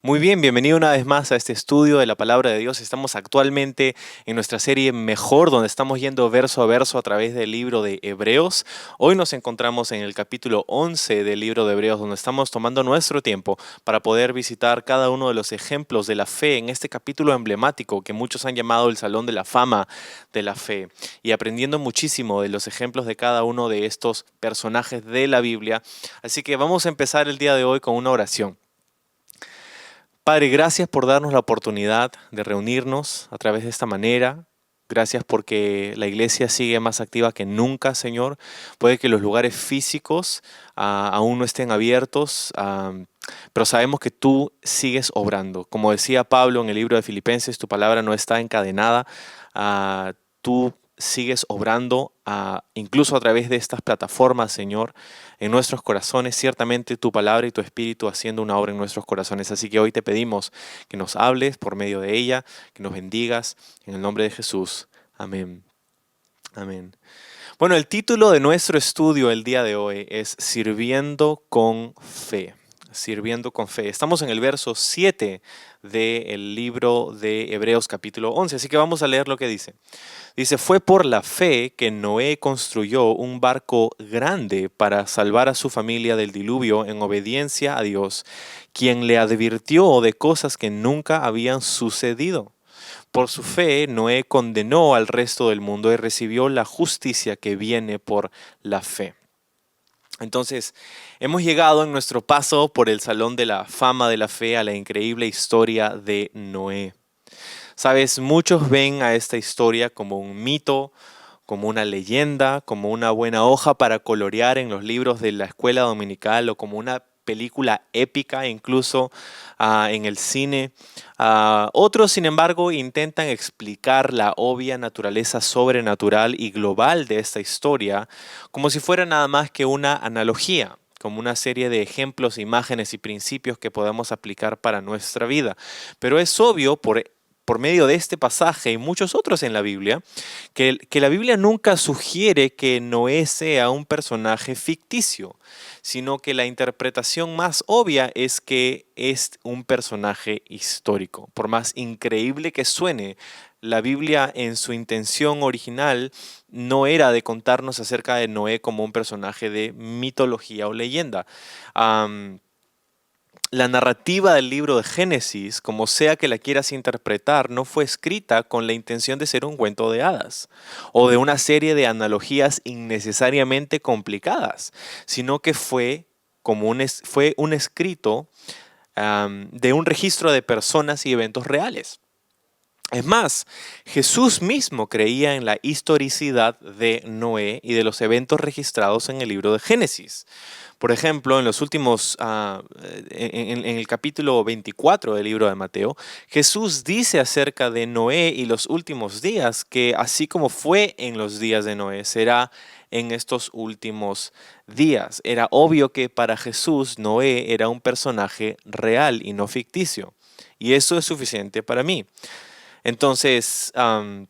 Muy bien, bienvenido una vez más a este estudio de la palabra de Dios. Estamos actualmente en nuestra serie Mejor, donde estamos yendo verso a verso a través del libro de Hebreos. Hoy nos encontramos en el capítulo 11 del libro de Hebreos, donde estamos tomando nuestro tiempo para poder visitar cada uno de los ejemplos de la fe en este capítulo emblemático que muchos han llamado el Salón de la Fama de la Fe, y aprendiendo muchísimo de los ejemplos de cada uno de estos personajes de la Biblia. Así que vamos a empezar el día de hoy con una oración. Padre, gracias por darnos la oportunidad de reunirnos a través de esta manera. Gracias porque la iglesia sigue más activa que nunca, Señor. Puede que los lugares físicos aún no estén abiertos, pero sabemos que tú sigues obrando. Como decía Pablo en el libro de Filipenses, tu palabra no está encadenada. Tú sigues obrando incluso a través de estas plataformas, Señor, en nuestros corazones. Ciertamente tu palabra y tu espíritu haciendo una obra en nuestros corazones. Así que hoy te pedimos que nos hables por medio de ella, que nos bendigas en el nombre de Jesús. Amén. Amén. Bueno, el título de nuestro estudio el día de hoy es Sirviendo con Fe. Sirviendo con fe. Estamos en el verso 7 del libro de Hebreos capítulo 11, así que vamos a leer lo que dice. Dice, fue por la fe que Noé construyó un barco grande para salvar a su familia del diluvio en obediencia a Dios, quien le advirtió de cosas que nunca habían sucedido. Por su fe, Noé condenó al resto del mundo y recibió la justicia que viene por la fe. Entonces, hemos llegado en nuestro paso por el Salón de la Fama de la Fe a la increíble historia de Noé. Sabes, muchos ven a esta historia como un mito, como una leyenda, como una buena hoja para colorear en los libros de la escuela dominical o como una película épica incluso en el cine. Otros, sin embargo, intentan explicar la obvia naturaleza sobrenatural y global de esta historia como si fuera nada más que una analogía, como una serie de ejemplos, imágenes y principios que podamos aplicar para nuestra vida. Pero es obvio por medio de este pasaje y muchos otros en la Biblia, que la Biblia nunca sugiere que Noé sea un personaje ficticio, sino que la interpretación más obvia es que es un personaje histórico. Por más increíble que suene, la Biblia en su intención original no era de contarnos acerca de Noé como un personaje de mitología o leyenda. La narrativa del libro de Génesis, como sea que la quieras interpretar, no fue escrita con la intención de ser un cuento de hadas o de una serie de analogías innecesariamente complicadas, sino que fue un escrito de un registro de personas y eventos reales. Es más, Jesús mismo creía en la historicidad de Noé y de los eventos registrados en el libro de Génesis. Por ejemplo, en los últimos, en el capítulo 24 del libro de Mateo, Jesús dice acerca de Noé y los últimos días que así como fue en los días de Noé, será en estos últimos días. Era obvio que para Jesús Noé era un personaje real y no ficticio. Y eso es suficiente para mí. Entonces, para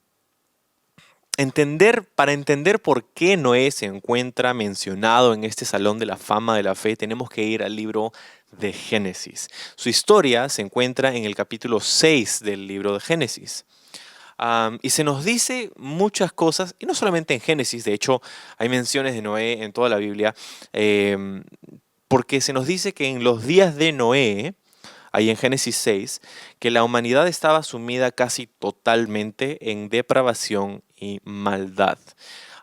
entender por qué Noé se encuentra mencionado en este Salón de la Fama de la Fe, tenemos que ir al libro de Génesis. Su historia se encuentra en el capítulo 6 del libro de Génesis. Y se nos dice muchas cosas, y no solamente en Génesis, de hecho hay menciones de Noé en toda la Biblia, porque se nos dice que en los días de Noé, ahí en Génesis 6, que la humanidad estaba sumida casi totalmente en depravación y maldad.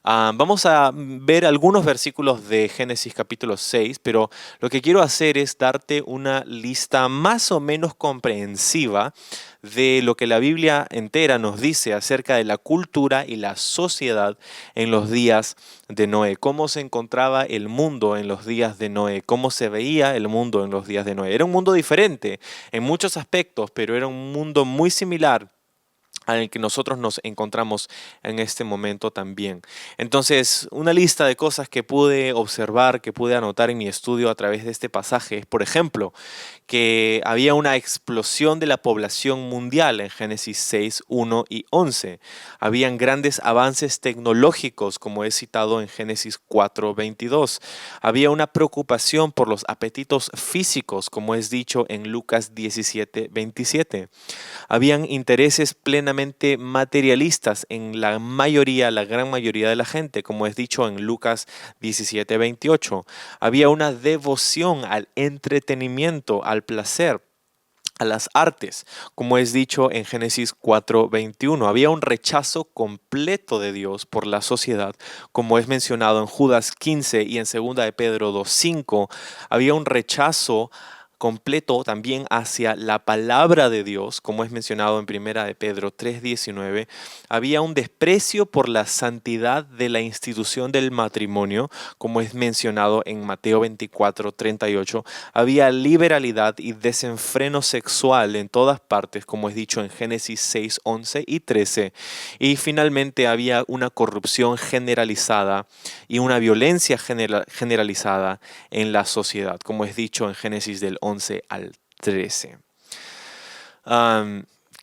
Vamos a ver algunos versículos de Génesis capítulo 6, pero lo que quiero hacer es darte una lista más o menos comprensiva de lo que la Biblia entera nos dice acerca de la cultura y la sociedad en los días de Noé, cómo se encontraba el mundo en los días de Noé, cómo se veía el mundo en los días de Noé. Era un mundo diferente en muchos aspectos, pero era un mundo muy similar en el que nosotros nos encontramos en este momento también. Entonces, una lista de cosas que pude observar, que pude anotar en mi estudio a través de este pasaje es, por ejemplo, que había una explosión de la población mundial en Génesis 6, 1 y 11. Habían grandes avances tecnológicos, como es citado en Génesis 4, 22. Había una preocupación por los apetitos físicos, como es dicho en Lucas 17, 27. Habían intereses plenamente materialistas en la mayoría, la gran mayoría de la gente, como es dicho en Lucas 17:28. Había una devoción al entretenimiento, al placer, a las artes, como es dicho en Génesis 4:21. Había un rechazo completo de Dios por la sociedad, como es mencionado en Judas 15 y en Segunda de Pedro 2:5. Había un rechazo completo también hacia la palabra de Dios, como es mencionado en Primera de Pedro 3:19. Había un desprecio por la santidad de la institución del matrimonio, como es mencionado en Mateo 24:38. Había liberalidad y desenfreno sexual en todas partes, como es dicho en Génesis 6, 11 y 13. Y finalmente había una corrupción generalizada y una violencia generalizada en la sociedad, como es dicho en Génesis del 11 al 13.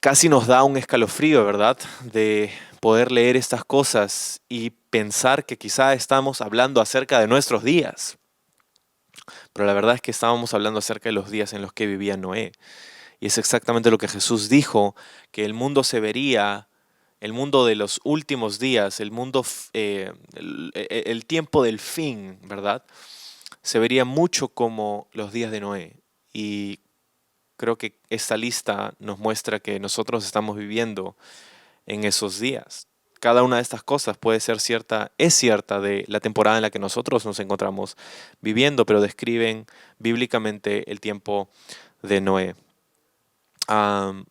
Casi nos da un escalofrío, ¿verdad? De poder leer estas cosas y pensar que quizá estamos hablando acerca de nuestros días. Pero la verdad es que estábamos hablando acerca de los días en los que vivía Noé. Y es exactamente lo que Jesús dijo, que el mundo se vería, el mundo de los últimos días, el mundo, el tiempo del fin, ¿verdad? Se vería mucho como los días de Noé. Y creo que esta lista nos muestra que nosotros estamos viviendo en esos días. Cada una de estas cosas puede ser cierta, es cierta de la temporada en la que nosotros nos encontramos viviendo, pero describen bíblicamente el tiempo de Noé. Am,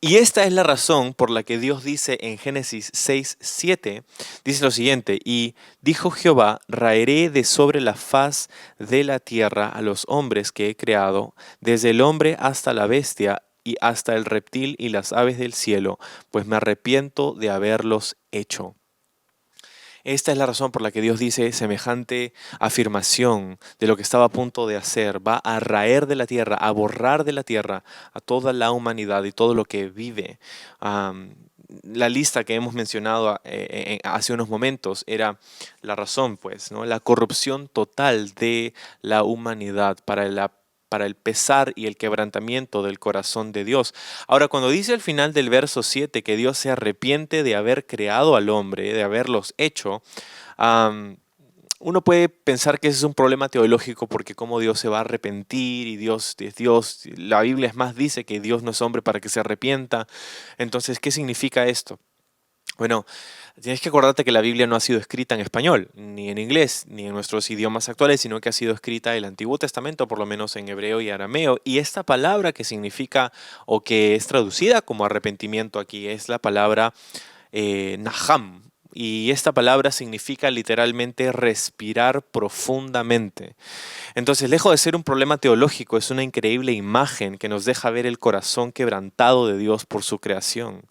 y esta es la razón por la que Dios dice en Génesis 6, 7, dice lo siguiente: y dijo Jehová, raeré de sobre la faz de la tierra a los hombres que he creado, desde el hombre hasta la bestia y hasta el reptil y las aves del cielo, pues me arrepiento de haberlos hecho. Esta es la razón por la que Dios dice semejante afirmación de lo que estaba a punto de hacer. Va a raer de la tierra, a borrar de la tierra a toda la humanidad y todo lo que vive. La lista que hemos mencionado hace unos momentos era la razón, pues, ¿no? La corrupción total de la humanidad para el pesar y el quebrantamiento del corazón de Dios. Ahora, cuando dice al final del verso 7 que Dios se arrepiente de haber creado al hombre, de haberlos hecho, am, uno puede pensar que ese es un problema teológico porque cómo Dios se va a arrepentir y Dios es Dios. La Biblia es más dice que Dios no es hombre para que se arrepienta. Entonces, ¿qué significa esto? Bueno, tienes que acordarte que la Biblia no ha sido escrita en español, ni en inglés, ni en nuestros idiomas actuales, sino que ha sido escrita el Antiguo Testamento, por lo menos en hebreo y arameo. Y esta palabra que significa o que es traducida como arrepentimiento aquí es la palabra naham. Y esta palabra significa literalmente respirar profundamente. Entonces, lejos de ser un problema teológico, es una increíble imagen que nos deja ver el corazón quebrantado de Dios por su creación.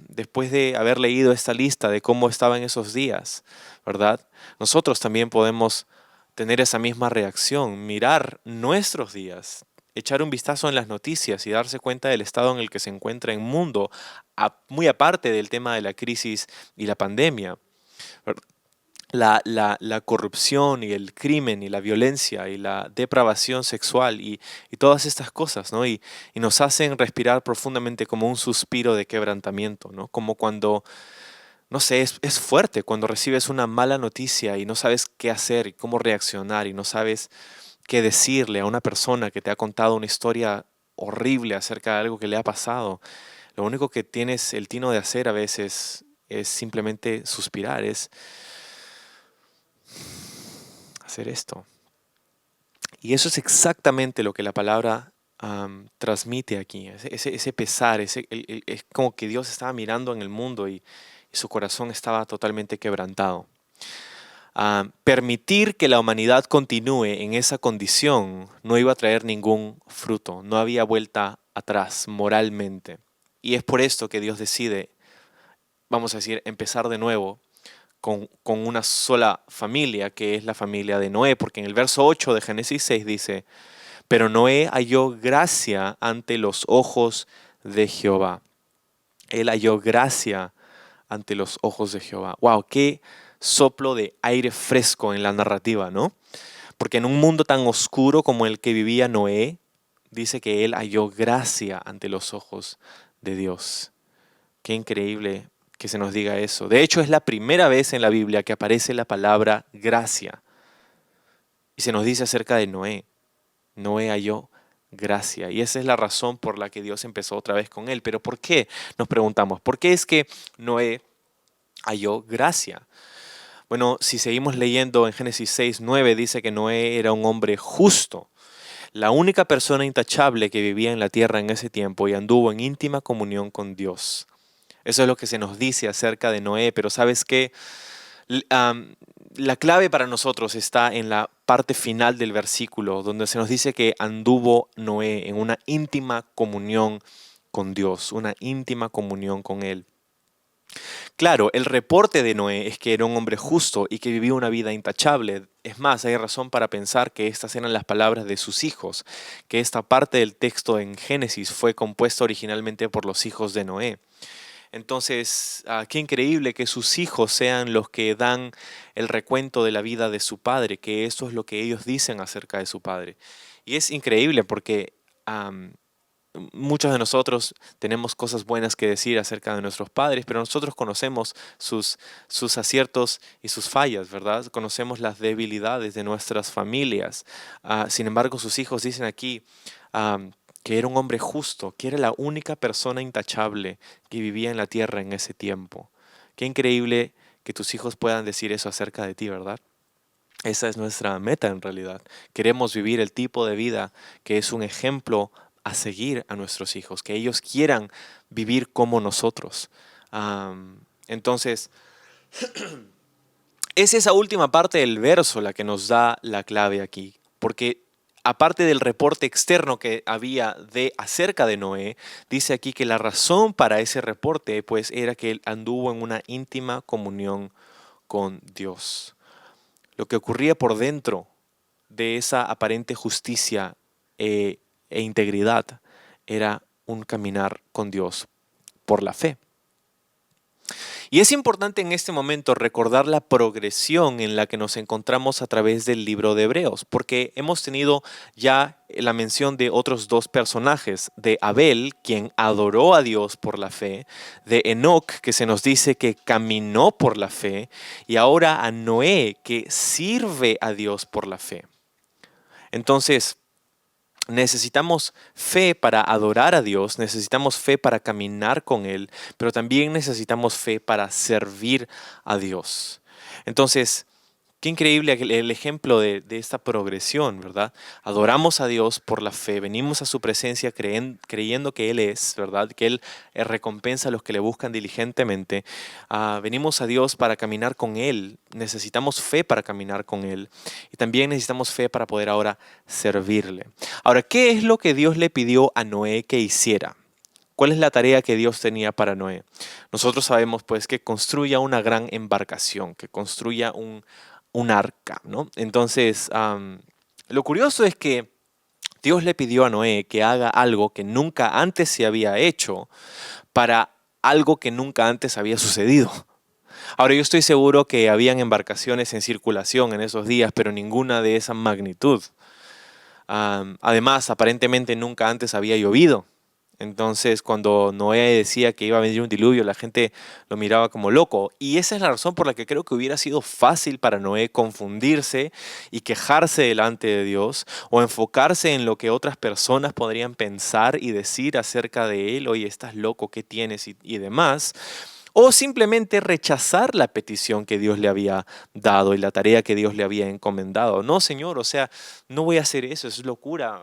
Después de haber leído esta lista de cómo estaba en esos días, ¿verdad? Nosotros también podemos tener esa misma reacción, mirar nuestros días, echar un vistazo en las noticias y darse cuenta del estado en el que se encuentra el mundo, muy aparte del tema de la crisis y la pandemia. La corrupción y el crimen y la violencia y la depravación sexual y todas estas cosas, ¿no? Y nos hacen respirar profundamente como un suspiro de quebrantamiento, ¿no? Como cuando, no sé, es fuerte cuando recibes una mala noticia y no sabes qué hacer y cómo reaccionar y no sabes qué decirle a una persona que te ha contado una historia horrible acerca de algo que le ha pasado. Lo único que tienes el tino de hacer a veces es simplemente suspirar, es hacer esto. Y eso es exactamente lo que la palabra transmite aquí, ese pesar, es como que Dios estaba mirando en el mundo y su corazón estaba totalmente quebrantado. Permitir que la humanidad continúe en esa condición no iba a traer ningún fruto, no había vuelta atrás moralmente. Y es por esto que Dios decide, vamos a decir, empezar de nuevo con una sola familia, que es la familia de Noé, porque en el verso 8 de Génesis 6 dice, pero Noé halló gracia ante los ojos de Jehová. Él halló gracia ante los ojos de Jehová. ¡Wow! ¡Qué soplo de aire fresco en la narrativa!, ¿no? Porque en un mundo tan oscuro como el que vivía Noé, dice que él halló gracia ante los ojos de Dios. Qué increíble que se nos diga eso. De hecho, es la primera vez en la Biblia que aparece la palabra gracia. Y se nos dice acerca de Noé. Noé halló gracia. Y esa es la razón por la que Dios empezó otra vez con él. Pero ¿por qué? Nos preguntamos. ¿Por qué es que Noé halló gracia? Bueno, si seguimos leyendo en Génesis 6:9 dice que Noé era un hombre justo, la única persona intachable que vivía en la tierra en ese tiempo y anduvo en íntima comunión con Dios. Eso es lo que se nos dice acerca de Noé, pero ¿sabes qué? L- am, la clave para nosotros está en la parte final del versículo, donde se nos dice que anduvo Noé en una íntima comunión con Dios, una íntima comunión con Él. Claro, el reporte de Noé es que era un hombre justo y que vivía una vida intachable. Es más, hay razón para pensar que estas eran las palabras de sus hijos, que esta parte del texto en Génesis fue compuesta originalmente por los hijos de Noé. Entonces, qué increíble que sus hijos sean los que dan el recuento de la vida de su padre, que eso es lo que ellos dicen acerca de su padre. Y es increíble porque muchos de nosotros tenemos cosas buenas que decir acerca de nuestros padres, pero nosotros conocemos sus aciertos y sus fallas, ¿verdad? Conocemos las debilidades de nuestras familias. Sin embargo, sus hijos dicen aquí que era un hombre justo, que era la única persona intachable que vivía en la tierra en ese tiempo. Qué increíble que tus hijos puedan decir eso acerca de ti, ¿verdad? Esa es nuestra meta en realidad. Queremos vivir el tipo de vida que es un ejemplo a seguir a nuestros hijos, que ellos quieran vivir como nosotros. Entonces, es esa última parte del verso la que nos da la clave aquí, porque aparte del reporte externo que había de acerca de Noé, dice aquí que la razón para ese reporte pues era que él anduvo en una íntima comunión con Dios. Lo que ocurría por dentro de esa aparente justicia e integridad era un caminar con Dios por la fe. Y es importante en este momento recordar la progresión en la que nos encontramos a través del libro de Hebreos, porque hemos tenido ya la mención de otros dos personajes, de Abel, quien adoró a Dios por la fe, de Enoc, que se nos dice que caminó por la fe, y ahora a Noé, que sirve a Dios por la fe. Entonces, necesitamos fe para adorar a Dios, necesitamos fe para caminar con Él, pero también necesitamos fe para servir a Dios. Entonces, qué increíble el ejemplo de esta progresión, ¿verdad? Adoramos a Dios por la fe, venimos a su presencia creyendo que Él es, ¿verdad? Que Él recompensa a los que le buscan diligentemente. Venimos a Dios para caminar con Él, necesitamos fe para caminar con Él y también necesitamos fe para poder ahora servirle. Ahora, ¿qué es lo que Dios le pidió a Noé que hiciera? ¿Cuál es la tarea que Dios tenía para Noé? Nosotros sabemos pues que construya una gran embarcación, que construya un arca, ¿no? Entonces, lo curioso es que Dios le pidió a Noé que haga algo que nunca antes se había hecho para algo que nunca antes había sucedido. Ahora, yo estoy seguro que habían embarcaciones en circulación en esos días, pero ninguna de esa magnitud. Además, aparentemente nunca antes había llovido. Entonces, cuando Noé decía que iba a venir un diluvio, la gente lo miraba como loco. Y esa es la razón por la que creo que hubiera sido fácil para Noé confundirse y quejarse delante de Dios o enfocarse en lo que otras personas podrían pensar y decir acerca de él. Oye, estás loco, ¿qué tienes? Y demás. O simplemente rechazar la petición que Dios le había dado y la tarea que Dios le había encomendado. No, Señor, o sea, no voy a hacer eso, es locura.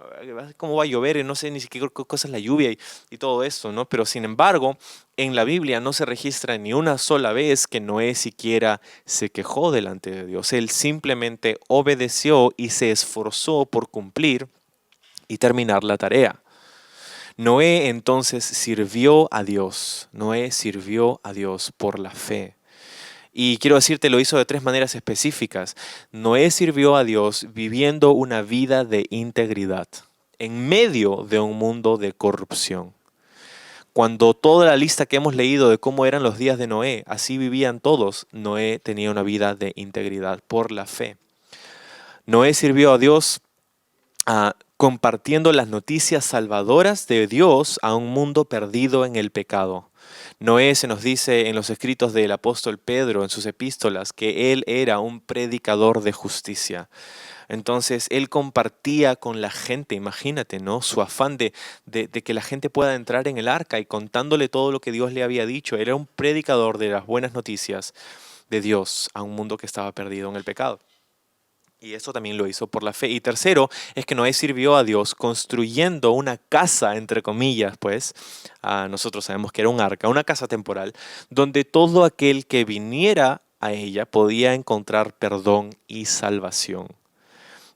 ¿Cómo va a llover? No sé ni siquiera qué cosa es la lluvia y todo esto, ¿no? Pero sin embargo, en la Biblia no se registra ni una sola vez que Noé siquiera se quejó delante de Dios. Él simplemente obedeció y se esforzó por cumplir y terminar la tarea. Noé entonces sirvió a Dios. Noé sirvió a Dios por la fe. Y quiero decirte, lo hizo de tres maneras específicas. Noé sirvió a Dios viviendo una vida de integridad en medio de un mundo de corrupción. Cuando toda la lista que hemos leído de cómo eran los días de Noé, así vivían todos, Noé tenía una vida de integridad por la fe. Noé sirvió a Dios compartiendo las noticias salvadoras de Dios a un mundo perdido en el pecado. Noé, se nos dice en los escritos del apóstol Pedro, en sus epístolas, que él era un predicador de justicia. Entonces él compartía con la gente, imagínate, ¿no? Su afán de que la gente pueda entrar en el arca y contándole todo lo que Dios le había dicho. Era un predicador de las buenas noticias de Dios a un mundo que estaba perdido en el pecado. Y eso también lo hizo por la fe. Y tercero, es que Noé sirvió a Dios construyendo una casa, entre comillas, pues, nosotros sabemos que era un arca, una casa temporal, donde todo aquel que viniera a ella podía encontrar perdón y salvación.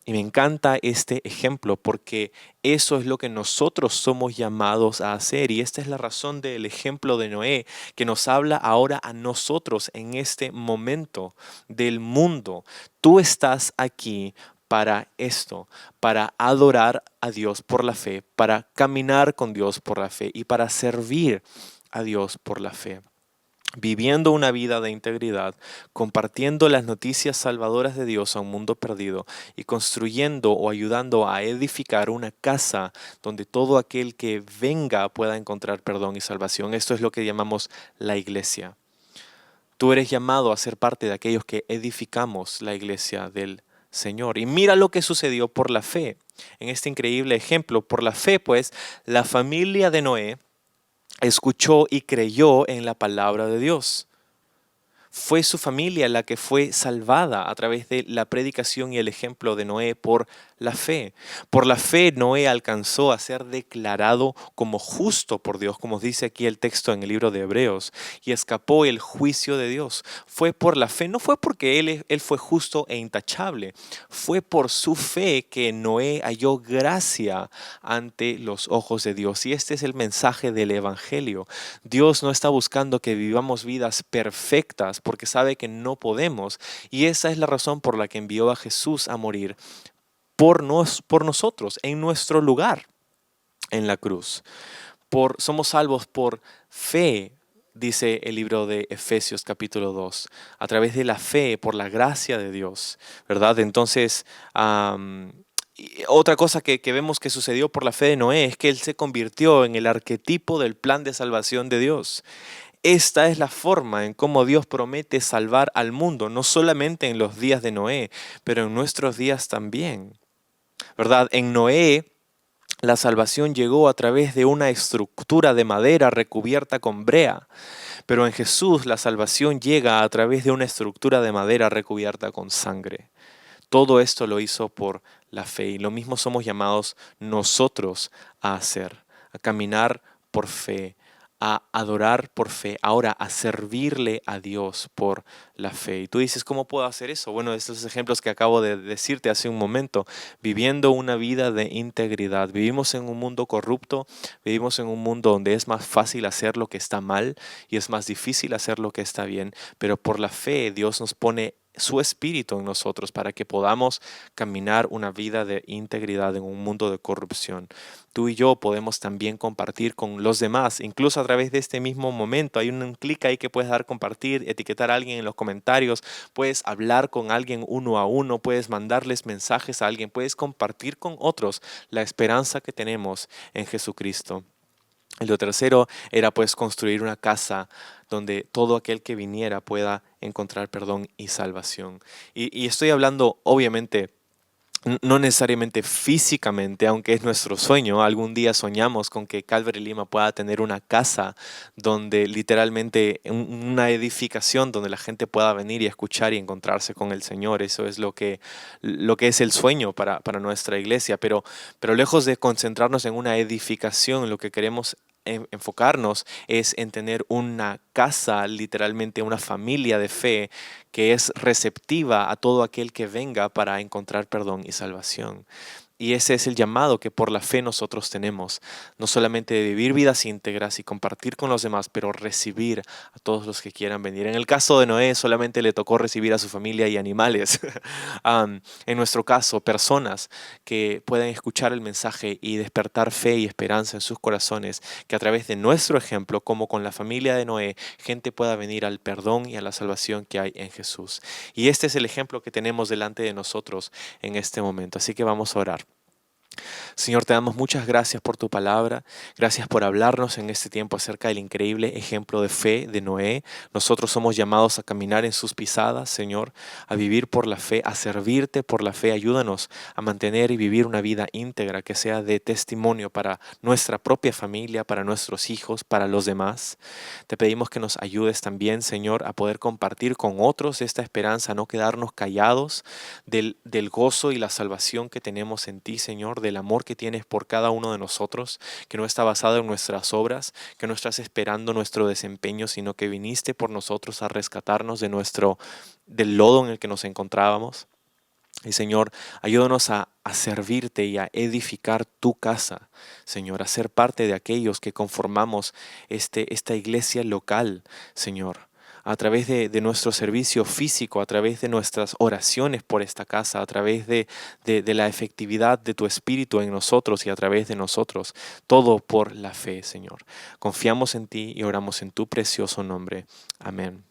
Y me encanta este ejemplo porque eso es lo que nosotros somos llamados a hacer. Y esta es la razón del ejemplo de Noé, que nos habla ahora a nosotros en este momento del mundo. Tú estás aquí para esto, para adorar a Dios por la fe, para caminar con Dios por la fe y para servir a Dios por la fe, viviendo una vida de integridad, compartiendo las noticias salvadoras de Dios a un mundo perdido y construyendo o ayudando a edificar una casa donde todo aquel que venga pueda encontrar perdón y salvación. Esto es lo que llamamos la iglesia. Tú eres llamado a ser parte de aquellos que edificamos la iglesia del Señor. Y mira lo que sucedió por la fe. En este increíble ejemplo, por la fe, pues, la familia de Noé escuchó y creyó en la palabra de Dios. Fue su familia la que fue salvada a través de la predicación y el ejemplo de Noé por la fe. Por la fe Noé alcanzó a ser declarado como justo por Dios, como dice aquí el texto en el libro de Hebreos, y escapó el juicio de Dios. Fue por la fe, no fue porque él fue justo e intachable, fue por su fe que Noé halló gracia ante los ojos de Dios. Y este es el mensaje del Evangelio. Dios no está buscando que vivamos vidas perfectas porque sabe que no podemos. Y esa es la razón por la que envió a Jesús a morir por nosotros, en nuestro lugar en la cruz. Somos salvos por fe, dice el libro de Efesios capítulo 2, a través de la fe, por la gracia de Dios, ¿verdad? Entonces, y otra cosa que vemos que sucedió por la fe de Noé es que él se convirtió en el arquetipo del plan de salvación de Dios. Esta es la forma en cómo Dios promete salvar al mundo, no solamente en los días de Noé, pero en nuestros días también, ¿verdad? En Noé la salvación llegó a través de una estructura de madera recubierta con brea, pero en Jesús la salvación llega a través de una estructura de madera recubierta con sangre. Todo esto lo hizo por la fe y lo mismo somos llamados nosotros a hacer, a caminar por fe, a adorar por fe, ahora a servirle a Dios por la fe. Y tú dices, ¿cómo puedo hacer eso? Bueno, estos ejemplos que acabo de decirte hace un momento, viviendo una vida de integridad. Vivimos en un mundo corrupto, vivimos en un mundo donde es más fácil hacer lo que está mal y es más difícil hacer lo que está bien, pero por la fe Dios nos pone su espíritu en nosotros para que podamos caminar una vida de integridad en un mundo de corrupción. Tú y yo podemos también compartir con los demás, incluso a través de este mismo momento. Hay un clic ahí que puedes dar compartir, etiquetar a alguien en los comentarios, puedes hablar con alguien uno a uno, puedes mandarles mensajes a alguien, puedes compartir con otros la esperanza que tenemos en Jesucristo. Y lo tercero era pues construir una casa donde todo aquel que viniera pueda encontrar perdón y salvación. Y estoy hablando obviamente no necesariamente físicamente, aunque es nuestro sueño. Algún día soñamos con que Calvary Lima pueda tener una casa donde literalmente una edificación donde la gente pueda venir y escuchar y encontrarse con el Señor. Eso es lo que es el sueño para nuestra iglesia. Pero lejos de concentrarnos en una edificación, lo que queremos enfocarnos es en tener una casa, literalmente una familia de fe que es receptiva a todo aquel que venga para encontrar perdón y salvación. Y ese es el llamado que por la fe nosotros tenemos, no solamente de vivir vidas íntegras y compartir con los demás, pero recibir a todos los que quieran venir. En el caso de Noé solamente le tocó recibir a su familia y animales. En nuestro caso, personas que puedan escuchar el mensaje y despertar fe y esperanza en sus corazones, que a través de nuestro ejemplo, como con la familia de Noé, gente pueda venir al perdón y a la salvación que hay en Jesús. Y este es el ejemplo que tenemos delante de nosotros en este momento. Así que vamos a orar. Señor, te damos muchas gracias por tu palabra, gracias por hablarnos en este tiempo acerca del increíble ejemplo de fe de Noé. Nosotros somos llamados a caminar en sus pisadas, Señor, a vivir por la fe, a servirte por la fe. Ayúdanos a mantener y vivir una vida íntegra que sea de testimonio para nuestra propia familia, para nuestros hijos, para los demás. Te pedimos que nos ayudes también, Señor, a poder compartir con otros esta esperanza, a no quedarnos callados del gozo y la salvación que tenemos en ti, Señor, del amor que tienes por cada uno de nosotros, que no está basado en nuestras obras, que no estás esperando nuestro desempeño, sino que viniste por nosotros a rescatarnos del lodo en el que nos encontrábamos. Y Señor, ayúdanos a servirte y a edificar tu casa, Señor, a ser parte de aquellos que conformamos esta iglesia local, Señor, a través de nuestro servicio físico, a través de nuestras oraciones por esta casa, a través de la efectividad de tu Espíritu en nosotros y a través de nosotros, todo por la fe, Señor. Confiamos en ti y oramos en tu precioso nombre. Amén.